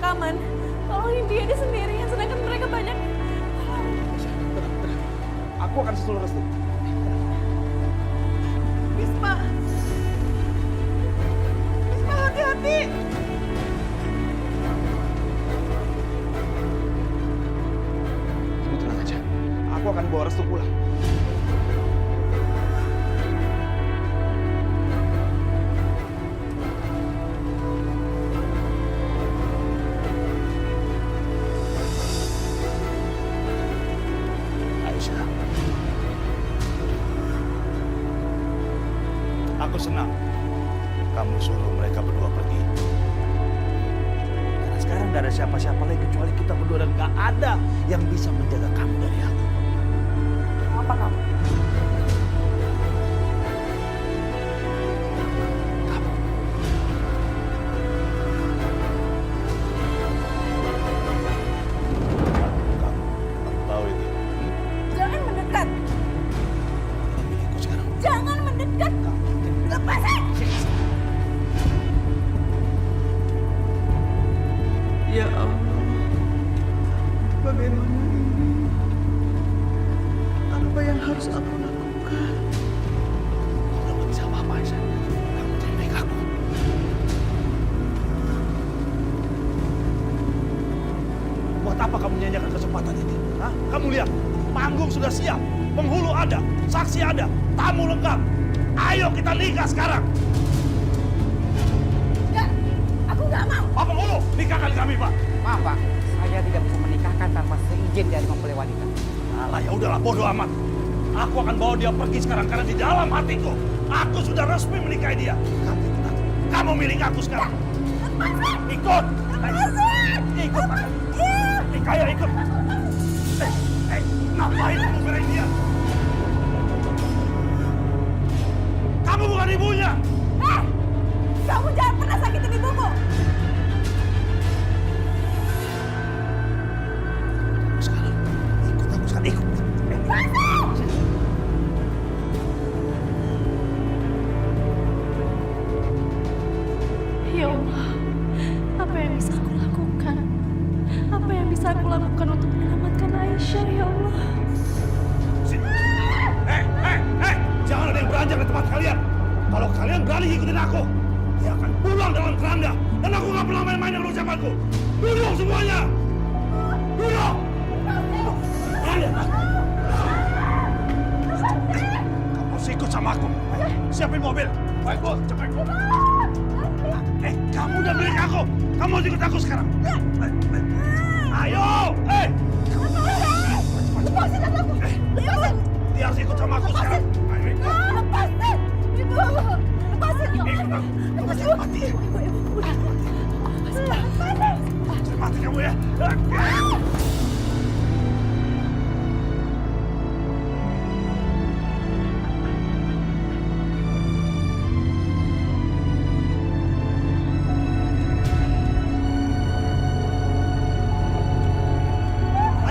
pemakaman. Tolongin dia sendirian, sedangkan mereka banyak. Tenang. Aku akan susul Restu. Bisma, hati-hati. Ibu tenang aja. Aku akan bawa Restu pulang. Aisyah, aku senang kamu suruh mereka berdua pergi. Karena sekarang gak ada siapa-siapa lagi kecuali kita berdua dan gak ada yang bisa menjaga kamu dari aku. Apa kamu? Kamu. Kamu tahu itu. Jangan mendekat. Ikut sekarang. Jangan mendekat. Lepasin. Ya Allah, bagaimana ini? Apa yang harus aku lakukan? Kamu udah gak bisa apa-apa, Aisyah. Kamu terima baik aku. Buat apa kamu nyanyikan kesempatan ini? Hah? Kamu lihat, panggung sudah siap, penghulu ada, saksi ada, tamu lengkap. Ayo kita nikah sekarang. Enggak, aku nggak mau. Pak penghulu, nikahkan kami, Pak. Maaf Pak, saya tidak bisa menikahkan tanpa seizin dari mempelai wanita. Alah, ya udahlah, bodoh amat. Aku akan bawa dia pergi sekarang karena di dalam hatiku aku sudah resmi menikahi dia. Kamu ikut aku. Kamu milik aku sekarang. Ikut. Ikut. Ayo ikut. Ngapain kamu belain dia? Kamu bukan ibunya. Kamu jangan pernah sakitin ibuku. Sekarang ikut aku sekarang ikut. Ya Allah, apa yang bisa aku lakukan? Apa yang bisa aku lakukan untuk menyelamatkan Aisyah, ya Allah? Jangan ada yang beranjak ke tempat kalian. Kalau kalian berani ikutin aku, dia akan pulang dalam keranda. Dan aku nggak pernah main-main dengan ucapanku. Duduk semuanya. Duduk. Kalian, kamu harus ikut sama aku. Siapin mobil. Baik, bos. Cepat. Kamu udah milik aku. Kamu harus ikut aku sekarang. Ayo. Lepasin aku! Lepasin! Dia harus ikut sama aku sekarang. Ayo ikut. Lepasin! Ibu! Lepasin! Ya Allah! Lepasin. Mati. Lepasin! Mati kamu ya.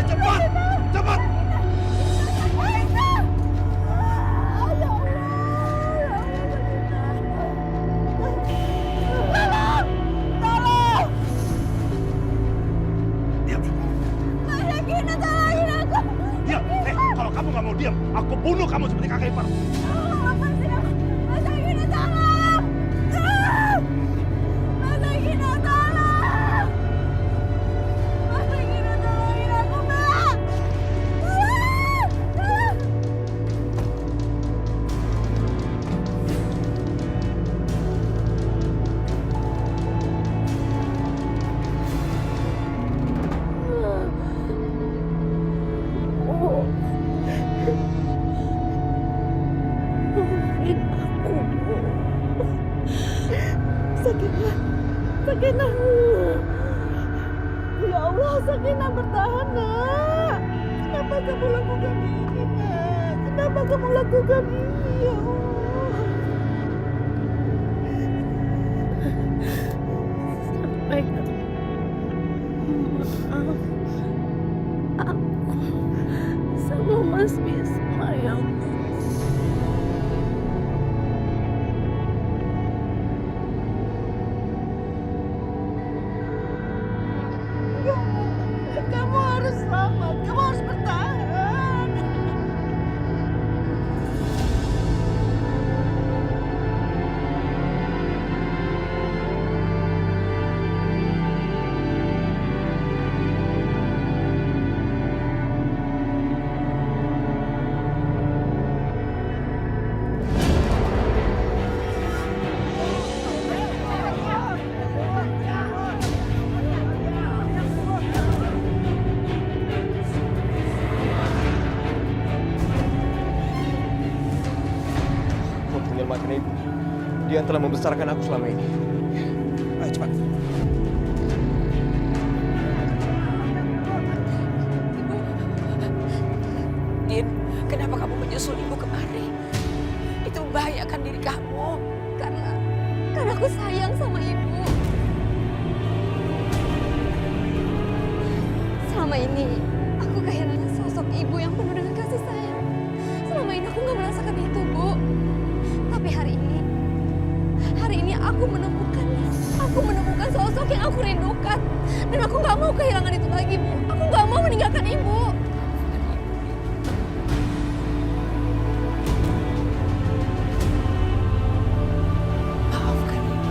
Cepat. Cepat. Diam. Diam. Kalau kamu nggak mau diam, aku bunuh kamu seperti kakek ipar. Sakinah. Ya Allah, Sakinah bertahan, Nak. Kenapa kamu lakukan ini, Nak? Kenapa kamu lakukan ini, ya Allah? Sampaikan maaf aku sama Mas Bisma, ya Allah. harus selamat. Kamu harus bertahan. Aku harus menyelamatkan ibu. Dia yang telah membesarkan aku selama ini. Ayo cepat. Din, kenapa kamu menyusul ibu kemari? Itu membahayakan diri kamu. Karena aku sayang sama ibu. Selama ini aku kehilangan sosok ibu yang penuh dengan kasih sayang. Selama ini aku nggak merasakan itu, Bu. Tapi hari ini aku menemukannya. Aku menemukan sosok yang aku rindukan. Dan aku nggak mau kehilangan itu lagi, Bu. Aku nggak mau meninggalkan ibu. Maafkan ibu.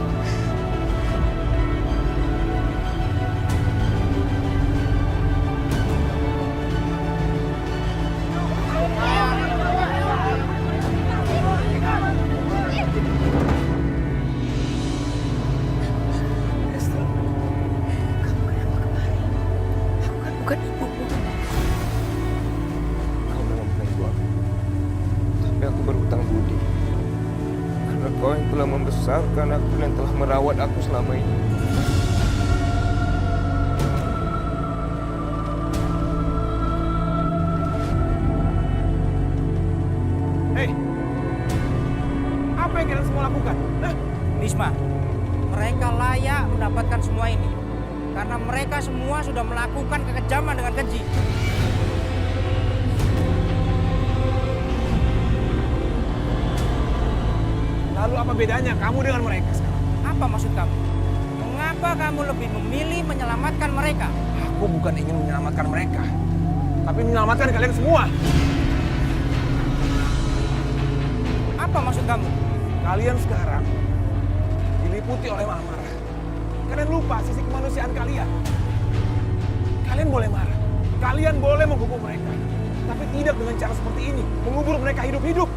Resti, kamu kenapa kemari? Aku kan bukan ibumu. Kau memang bukan ibu aku. Tapi aku berhutang budi. Karena kau yang telah membesarkan aku dan telah merawat aku selama ini. Hei, apa yang kalian semua lakukan? Hah? Bisma, mereka layak mendapatkan semua ini. Karena mereka semua sudah melakukan kekejaman dengan keji. Lalu apa bedanya kamu dengan mereka sekarang? Apa maksud kamu? Mengapa kamu lebih memilih menyelamatkan mereka? Aku bukan ingin menyelamatkan mereka, tapi menyelamatkan kalian semua. Apa maksud kamu? Kalian sekarang diliputi oleh amarah. Kalian lupa sisi kemanusiaan kalian. Kalian boleh marah, kalian boleh menghukum mereka, tapi tidak dengan cara seperti ini, mengubur mereka hidup-hidup.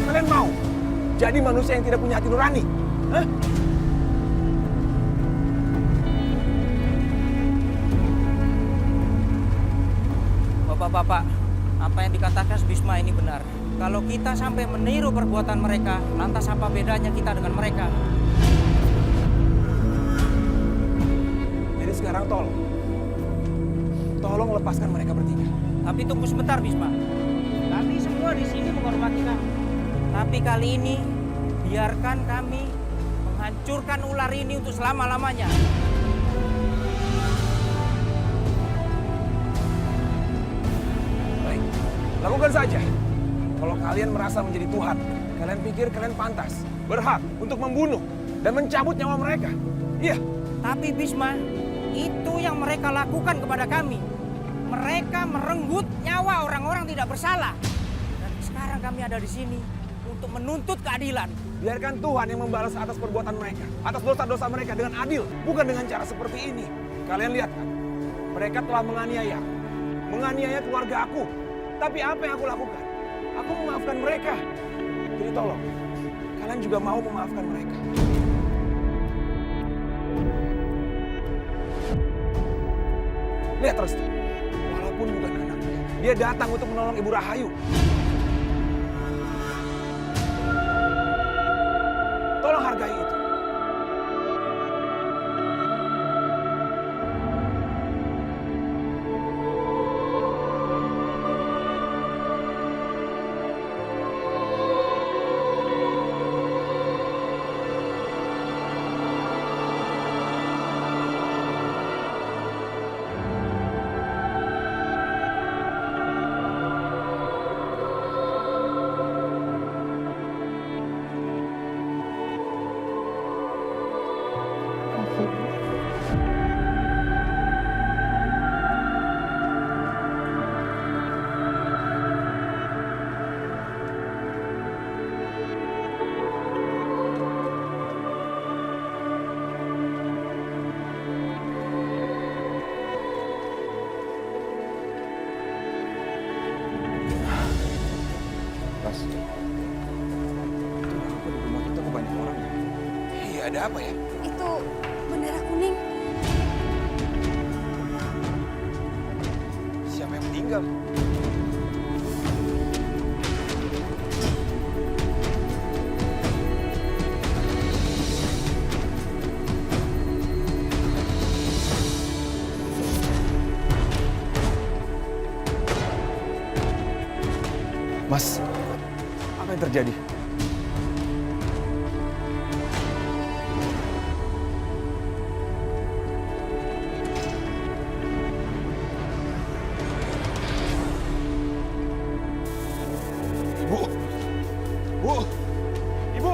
Kalian mau jadi manusia yang tidak punya hati nurani? Hah? Bapak-bapak, apa yang dikatakan Bisma ini benar. Kalau kita sampai meniru perbuatan mereka, lantas apa bedanya kita dengan mereka? Jadi sekarang tolong lepaskan mereka bertiga. Tapi tunggu sebentar, Bisma. Kami semua di sini menghormati kamu. Tapi kali ini, biarkan kami menghancurkan ular ini untuk selama-lamanya. Baik, lakukan saja. Kalau kalian merasa menjadi Tuhan, kalian pikir kalian pantas, berhak untuk membunuh dan mencabut nyawa mereka. Iya, Tapi Bisma, itu yang mereka lakukan kepada kami. Mereka merenggut nyawa orang-orang tidak bersalah. Dan sekarang kami ada di sini untuk menuntut keadilan. biarkan Tuhan yang membalas atas perbuatan mereka, atas dosa-dosa mereka dengan adil, bukan dengan cara seperti ini. Kalian lihat kan, mereka telah menganiaya keluarga aku. Tapi apa yang aku lakukan? Aku memaafkan mereka. Jadi tolong, kalian juga mau memaafkan mereka. Lihat Resti, walaupun bukan anaknya, dia datang untuk menolong Ibu Rahayu. Tolong hargai itu. Mas, itu apa di rumah kita kok banyak orang ya? Iya, ada apa ya? Itu bendera kuning. Siapa yang meninggal? Mas, apa yang terjadi? Ibu! Bu! Ibu!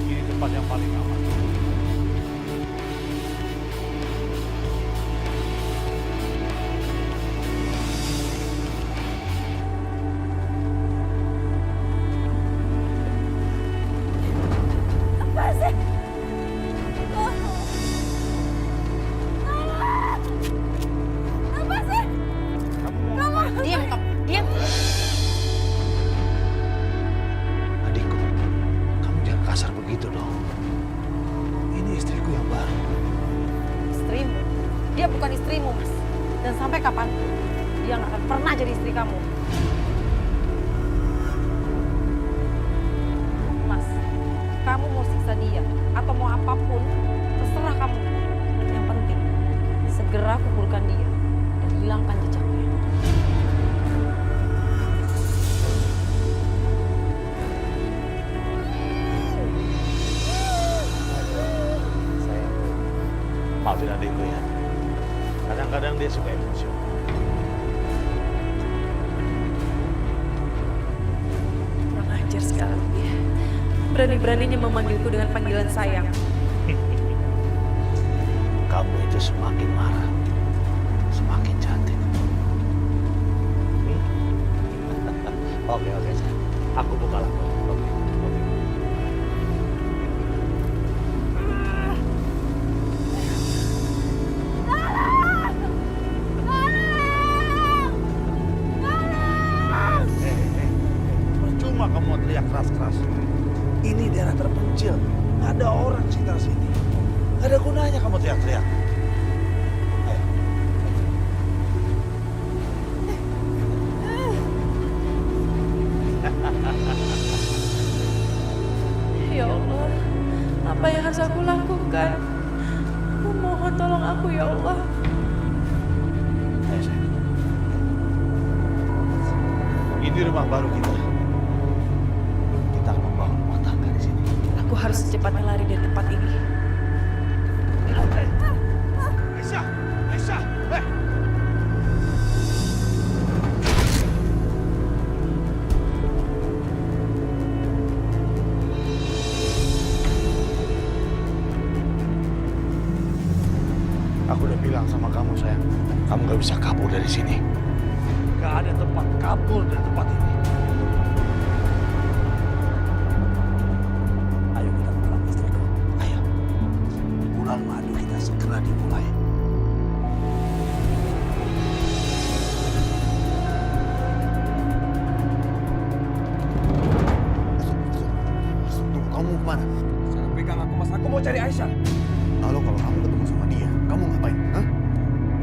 Ini tempat yang paling aman. Apa sih? Apa sih? Diam kamu, diam. Adikku, kamu jangan kasar begitu dong. Ini istriku yang baru. Istrimu? Dia bukan istrimu, Mas. Dan sampai kapanpun, dia nggak akan pernah jadi istri kamu. Mas, kamu mau siksa dia atau mau apapun, terserah kamu. Yang penting, segera kumpulkan dia dan hilangkan jejaknya. Maafin adikku ya. Kadang-kadang dia suka emosional. Kurang ajar sekali dia. Berani-beraninya memanggilku dengan panggilan sayang. Kamu itu semakin marah, semakin cantik. Oke, sayang. Aku buka lampu. Oke. Percuma kamu teriak keras-keras. Ini daerah terpencil, nggak ada orang di sekitar sini. Nggak ada gunanya kamu teriak-teriak. Ayo. Ya Allah, apa yang harus aku lakukan? Aku mohon tolong aku ya Allah. Ayo, sayang. Ini rumah baru kita. Kita akan membangun rumah tangga di sini. Aku harus secepatnya lari dari tempat ini. Aisyah! Aisyah! Hei! Aku udah bilang sama kamu, sayang. Kamu gak bisa kabur dari sini. Gak ada tempat kabur dari tempat ini. Ayo kita pulang, istriku. Ayo. Bulan madu kita segera dimulai. Tunggu, kamu mau kemana? Jangan pegang aku, Mas. Aku mau cari Aisyah. Lalu kalau kamu ketemu sama dia, kamu ngapain? Hah?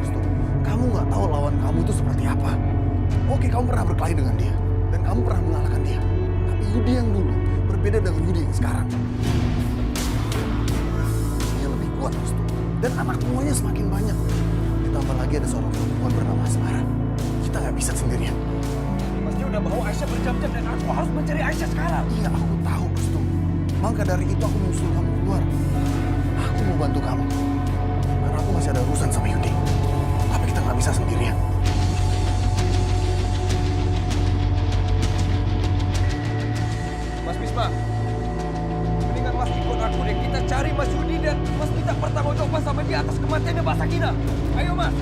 Stop. Kamu nggak tahu lawan kamu itu seperti apa. Oke, kamu pernah berkelahi dengan dia. Dan kamu pernah mengalahkan dia. Tapi Yudi yang dulu berbeda dengan Yudi yang sekarang. Dia lebih kuat, Restu. Dan anak buahnya semakin banyak. Ditambah lagi ada seorang perempuan bernama Asmara. Kita nggak bisa sendirian. Mas, dia udah bawa Aisyah berjam-jam dan aku harus mencari Aisyah sekarang. Iya, aku tahu, Restu. Maka dari itu aku menyusul kamu keluar. Aku mau bantu kamu. Karena aku masih ada urusan sama Yudi. Tapi kita nggak bisa sendirian. Mas Bisma, mendingan Mas ikut aku deh. Kita cari Mas Yudi dan Mas minta pertanggungjawaban sama dia atas kematiannya Mbak Sakina. Ayo Mas.